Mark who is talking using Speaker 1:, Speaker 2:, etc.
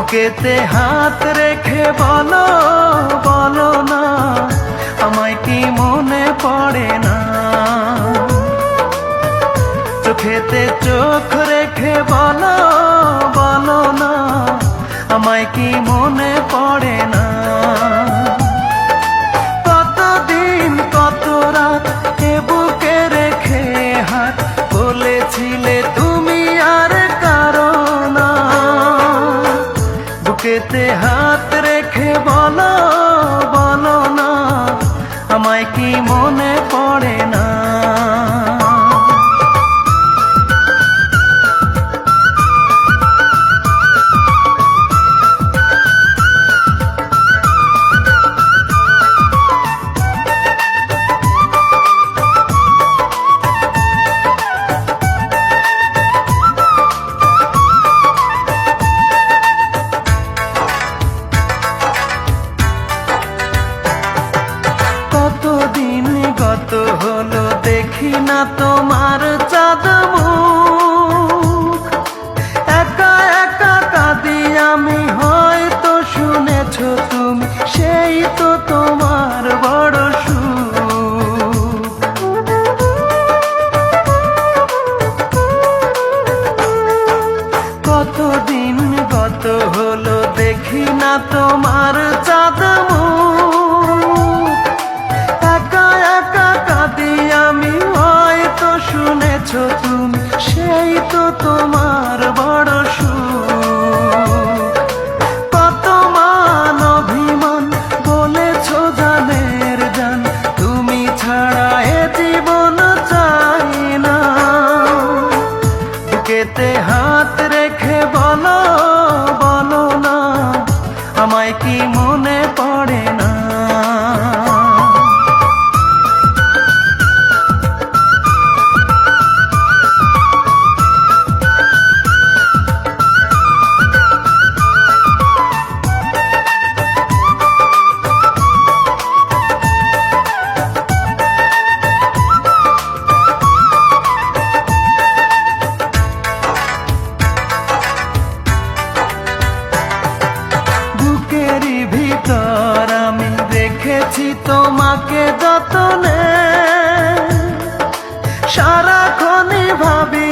Speaker 1: বুকেতে হাত রেখে বলো বলো না, আমায় কি মনে পড়ে না? চোখেতে চোখ রেখে বলো বলো না, আমায় কি মনে পড়ে না? কতদিন কত রাত এ বুকে রেখে হাত বলেছিলে তুমি আর কারো না। বুকেতে হাত রেখে বলো বলো না, আমায় কি মনে পড়ে না? কতদিন গত হলো দেখি না তোমার চাঁদ মুখ, একা একা কাঁদি আমি, হয়তো শুনেছো তুমি, সেই তো তোমার বড় সুখ। কতদিন গত হলো দেখি না তোমার চাঁদ মুখ, একা একা কাঁদি আমি, হয়তো শুনেছো তুমি, সেই তো তোমার বড় সুখ। কত মান অভিমান বলেছো জানের জান, তুমি ছাড়া এ জীবন চাই না। বুকেতে হাত রেখে বলো বলো না, আমায় কি মনে পড়ে না? বুকেরই ভিতর আমি রেখেছি তোমাকে যতনে, সারাক্ষণই ভাবি